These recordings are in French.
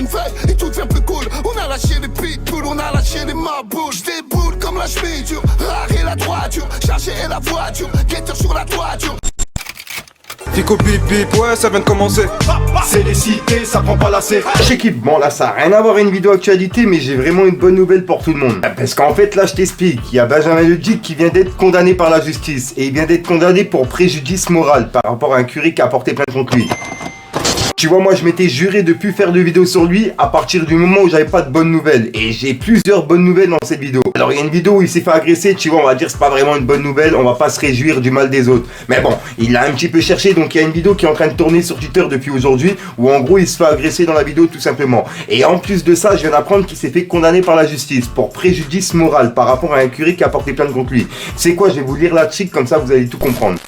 une feuille et tout devient plus cool. On a lâché les pitbulls, on a lâché les marboules. J'déboule comme la chemise, rare et la droiture, chargé et la voiture, guetteur sur la toiture. Fico bip bip, ouais ça vient de commencer. C'est les cités, ça prend pas la C. J'équipe, bon là ça a rien à voir avec une vidéo actualité, mais j'ai vraiment une bonne nouvelle pour tout le monde. Parce qu'en fait là je t'explique, il y a Benjamin Leduc qui vient d'être condamné par la justice. Et il vient d'être condamné pour préjudice moral par rapport à un curé qui a porté plainte contre lui. Tu vois, moi je m'étais juré de plus faire de vidéos sur lui à partir du moment où j'avais pas de bonnes nouvelles. Et j'ai plusieurs bonnes nouvelles dans cette vidéo. Alors il y a une vidéo où il s'est fait agresser, tu vois, on va dire c'est pas vraiment une bonne nouvelle, on va pas se réjouir du mal des autres. Mais bon, il a un petit peu cherché, donc il y a une vidéo qui est en train de tourner sur Twitter depuis aujourd'hui, où en gros il se fait agresser dans la vidéo tout simplement. Et en plus de ça, je viens d'apprendre qu'il s'est fait condamner par la justice pour préjudice moral par rapport à un curé qui a porté plainte contre lui. C'est quoi, je vais vous lire la chic, comme ça vous allez tout comprendre.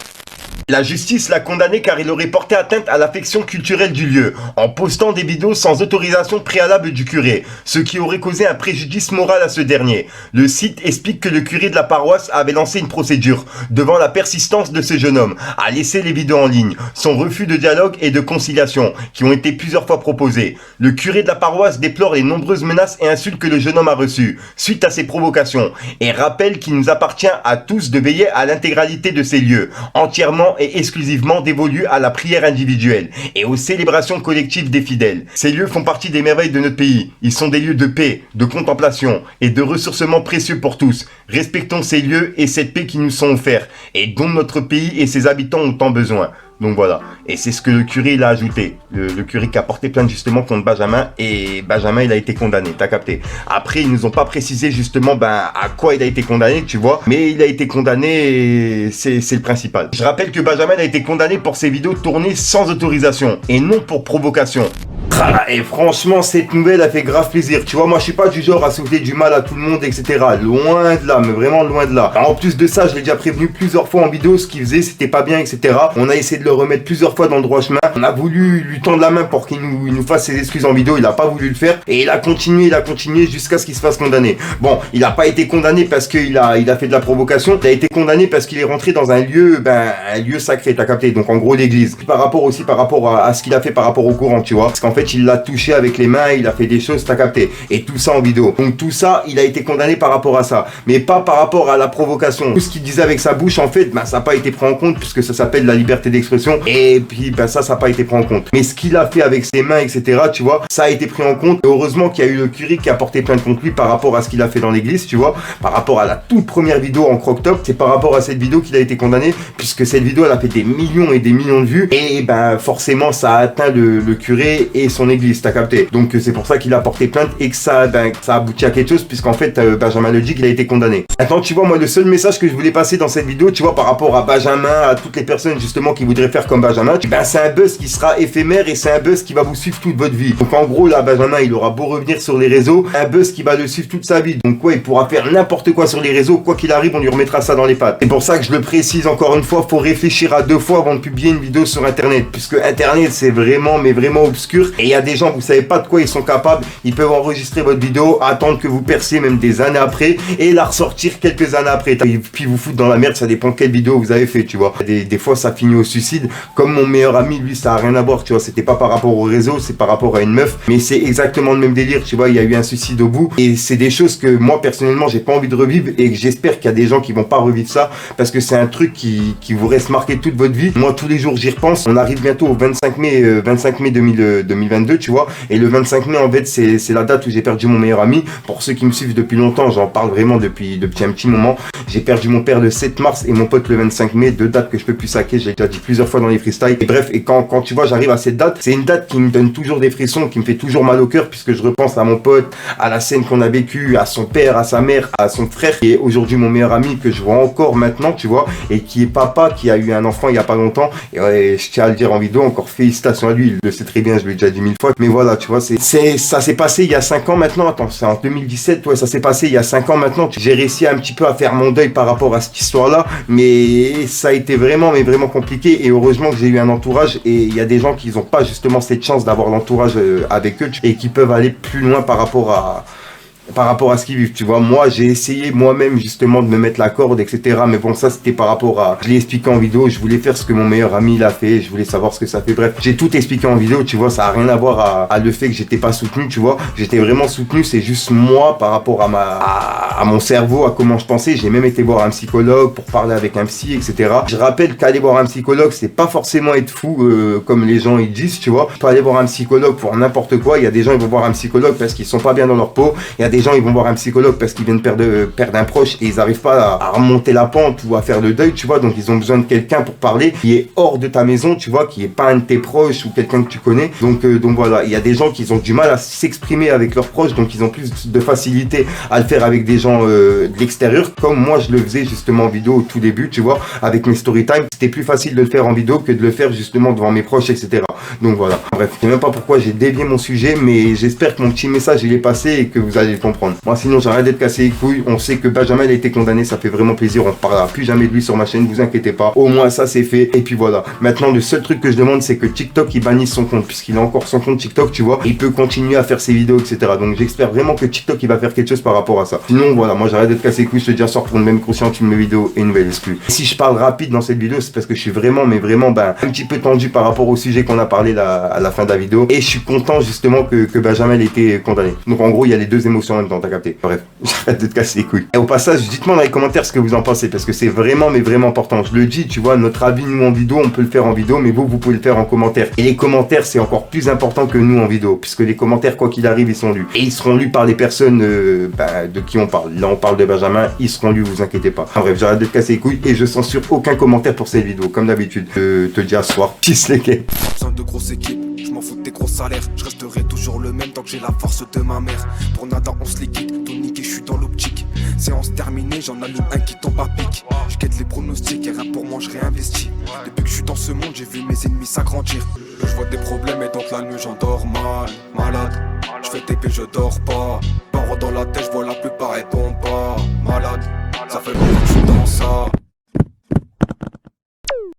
La justice l'a condamné car il aurait porté atteinte à l'affection culturelle du lieu, en postant des vidéos sans autorisation préalable du curé, ce qui aurait causé un préjudice moral à ce dernier. Le site explique que le curé de la paroisse avait lancé une procédure, devant la persistance de ce jeune homme, à laisser les vidéos en ligne, son refus de dialogue et de conciliation, qui ont été plusieurs fois proposés. Le curé de la paroisse déplore les nombreuses menaces et insultes que le jeune homme a reçues, suite à ces provocations, et rappelle qu'il nous appartient à tous de veiller à l'intégralité de ces lieux, entièrement et exclusivement dévolus à la prière individuelle et aux célébrations collectives des fidèles. Ces lieux font partie des merveilles de notre pays. Ils sont des lieux de paix, de contemplation et de ressourcement précieux pour tous. Respectons ces lieux et cette paix qui nous sont offerts et dont notre pays et ses habitants ont tant besoin. Donc voilà, et c'est ce que le curé il a ajouté, le curé qui a porté plainte justement contre Benjamin, et Benjamin il a été condamné, t'as capté. Après ils nous ont pas précisé justement à quoi il a été condamné, tu vois, mais il a été condamné et c'est le principal. Je rappelle que Benjamin a été condamné pour ses vidéos tournées sans autorisation, et non pour provocation. Et franchement cette nouvelle a fait grave plaisir, tu vois, moi je suis pas du genre à souhaiter du mal à tout le monde etc, loin de là, mais vraiment loin de là. En plus de ça je l'ai déjà prévenu plusieurs fois en vidéo, ce qu'il faisait c'était pas bien etc, on a essayé de le remettre plusieurs fois dans le droit chemin, on a voulu lui tendre la main pour qu'il nous fasse ses excuses en vidéo, il a pas voulu le faire, et il a continué jusqu'à ce qu'il se fasse condamner. Bon, il a pas été condamné parce qu'il a fait de la provocation, il a été condamné parce qu'il est rentré dans un lieu sacré, t'as capté, donc en gros l'église. Par rapport à ce qu'il a fait par rapport au Coran, tu vois, parce qu'en fait il l'a touché avec les mains, il a fait des choses, t'as capté, et tout ça en vidéo. Donc tout ça, il a été condamné par rapport à ça, mais pas par rapport à la provocation. Tout ce qu'il disait avec sa bouche, en fait, ça n'a pas été pris en compte, puisque ça s'appelle la liberté d'expression, et puis ça n'a pas été pris en compte. Mais ce qu'il a fait avec ses mains, etc., tu vois, ça a été pris en compte. Et heureusement qu'il y a eu le curé qui a porté plainte contre lui par rapport à ce qu'il a fait dans l'église, tu vois, par rapport à la toute première vidéo en croc-top, c'est par rapport à cette vidéo qu'il a été condamné, puisque cette vidéo, elle a fait des millions et des millions de vues, et forcément, ça a atteint le curé et son église, t'as capté. Donc c'est pour ça qu'il a porté plainte et que ça a abouti à quelque chose, puisqu'en fait Benjamin Leduc il a été condamné. Attends, tu vois, moi le seul message que je voulais passer dans cette vidéo, tu vois, par rapport à Benjamin, à toutes les personnes justement qui voudraient faire comme Benjamin, c'est un buzz qui sera éphémère et c'est un buzz qui va vous suivre toute votre vie. Donc en gros là, Benjamin il aura beau revenir sur les réseaux, un buzz qui va le suivre toute sa vie. Donc ouais, il pourra faire n'importe quoi sur les réseaux, quoi qu'il arrive on lui remettra ça dans les pattes. C'est pour ça que je le précise encore une fois, faut réfléchir à deux fois avant de publier une vidéo sur internet, puisque internet c'est vraiment obscur, et il y a des gens, vous savez pas de quoi ils sont capables, ils peuvent enregistrer votre vidéo, attendre que vous perciez même des années après, et la ressortir quelques années après, et puis vous foutre dans la merde, ça dépend quelle vidéo vous avez fait, tu vois. Des fois ça finit au suicide, comme mon meilleur ami, lui ça a rien à voir, tu vois, c'était pas par rapport au réseau, c'est par rapport à une meuf, mais c'est exactement le même délire, tu vois, il y a eu un suicide au bout, et c'est des choses que moi personnellement j'ai pas envie de revivre, et que j'espère qu'il y a des gens qui vont pas revivre ça, parce que c'est un truc qui vous reste marqué toute votre vie. Moi tous les jours j'y repense, on arrive bientôt au 25 mai 2022, tu vois, et le 25 mai en fait c'est la date où j'ai perdu mon meilleur ami. Pour ceux qui me suivent depuis longtemps, j'en parle vraiment depuis un petit moment. J'ai perdu mon père le 7 mars et mon pote le 25 mai, deux dates que je peux plus saquer, j'ai déjà dit plusieurs fois dans les freestyles. Et bref, et quand tu vois j'arrive à cette date, c'est une date qui me donne toujours des frissons, qui me fait toujours mal au cœur, puisque je repense à mon pote, à la scène qu'on a vécue, à son père, à sa mère, à son frère, qui est aujourd'hui mon meilleur ami, que je vois encore maintenant, tu vois, et qui est papa, qui a eu un enfant il y a pas longtemps. Et ouais, je tiens à le dire en vidéo, encore félicitations à lui, il le sait très bien, je l'ai déjà dit 1000 fois. Mais voilà, tu vois, ça s'est passé il y a 5 ans maintenant. Attends, c'est en 2017, ouais, ça s'est passé il y a 5 ans maintenant. J'ai réussi un petit peu à faire mon deuil par rapport à cette histoire-là, mais ça a été vraiment compliqué. Et heureusement que j'ai eu un entourage, et il y a des gens qui n'ont pas justement cette chance d'avoir l'entourage avec eux et qui peuvent aller plus loin par rapport par rapport à ce qu'ils vivent, tu vois. Moi, j'ai essayé moi-même justement de me mettre la corde, etc. Mais bon, ça c'était par rapport à... Je l'ai expliqué en vidéo, je voulais faire ce que mon meilleur ami l'a fait, je voulais savoir ce que ça fait. Bref, j'ai tout expliqué en vidéo, tu vois, ça a rien à voir à le fait que j'étais pas soutenu, tu vois. J'étais vraiment soutenu, c'est juste moi par rapport à mon cerveau, à comment je pensais. J'ai même été voir un psychologue pour parler avec un psy, etc. Je rappelle qu'aller voir un psychologue, c'est pas forcément être fou comme les gens ils disent, tu vois. Tu peux aller voir un psychologue pour n'importe quoi. Il y a des gens ils vont voir un psychologue parce qu'ils sont pas bien dans leur peau. Il y a des gens ils vont voir un psychologue parce qu'ils viennent perdre un proche et ils arrivent pas à remonter la pente ou à faire le deuil, tu vois. Donc ils ont besoin de quelqu'un pour parler qui est hors de ta maison, tu vois, qui est pas un de tes proches ou quelqu'un que tu connais. Donc voilà, il y a des gens qui ont du mal à s'exprimer avec leurs proches, donc ils ont plus de facilité à le faire avec des gens de l'extérieur, comme moi je le faisais justement en vidéo au tout début, tu vois, avec mes story time. C'était plus facile de le faire en vidéo que de le faire justement devant mes proches, etc. Donc voilà. Bref, je sais même pas pourquoi j'ai dévié mon sujet, mais j'espère que mon petit message il est passé et que vous allez le comprendre. Moi sinon j'arrête d'être cassé les couilles. On sait que Benjamin a été condamné, ça fait vraiment plaisir. On ne parlera plus jamais de lui sur ma chaîne, vous inquiétez pas. Au moins ça c'est fait. Et puis voilà. Maintenant le seul truc que je demande c'est que TikTok il bannisse son compte, puisqu'il a encore son compte TikTok, tu vois. Il peut continuer à faire ses vidéos, etc. Donc j'espère vraiment que TikTok il va faire quelque chose par rapport à ça. Sinon voilà, moi j'arrête d'être cassé les couilles. Je te dis à soir pour une même conscience, une nouvelle vidéo et une nouvelle exclue. Si je parle rapide dans cette vidéo, c'est parce que je suis vraiment, mais vraiment un petit peu tendu par rapport au sujet qu'on a parlé à la fin de la vidéo. Et je suis content justement que Benjamin ait été condamné. Donc en gros il y a les deux émotions en même temps, t'as capté. Bref, j'arrête de te casser les couilles. Et au passage, dites-moi dans les commentaires ce que vous en pensez, parce que c'est vraiment, mais vraiment important. Je le dis, tu vois, notre avis nous en vidéo, on peut le faire en vidéo, mais vous pouvez le faire en commentaire. Et les commentaires, c'est encore plus important que nous en vidéo, puisque les commentaires, quoi qu'il arrive, ils sont lus. Et ils seront lus par les personnes de qui on parle. Là, on parle de Benjamin, ils seront lus, vous inquiétez pas. En bref, j'arrête de te casser les couilles et je censure aucun commentaire pour cette vidéo, comme d'habitude. Te dis à ce soir, peace les gars. Besoin de grosses équipes, je m'en fous de tes gros salaires. Je resterai toujours le même tant que j'ai la force de ma mère. Pour nada on se liquide, tout niqué je suis dans l'optique. Séance terminée, j'en allume un qui tombe à pic. Je guette les pronostics et rien pour moi je réinvestis. Depuis que je suis dans ce monde, j'ai vu mes ennemis s'agrandir. Je vois des problèmes et donc la nuit j'en dors malade. Je fais TP, je dors pas. Parents dans la tête, je vois la plupart et tombe pas. Malade, ça fait longtemps que je suis dans ça.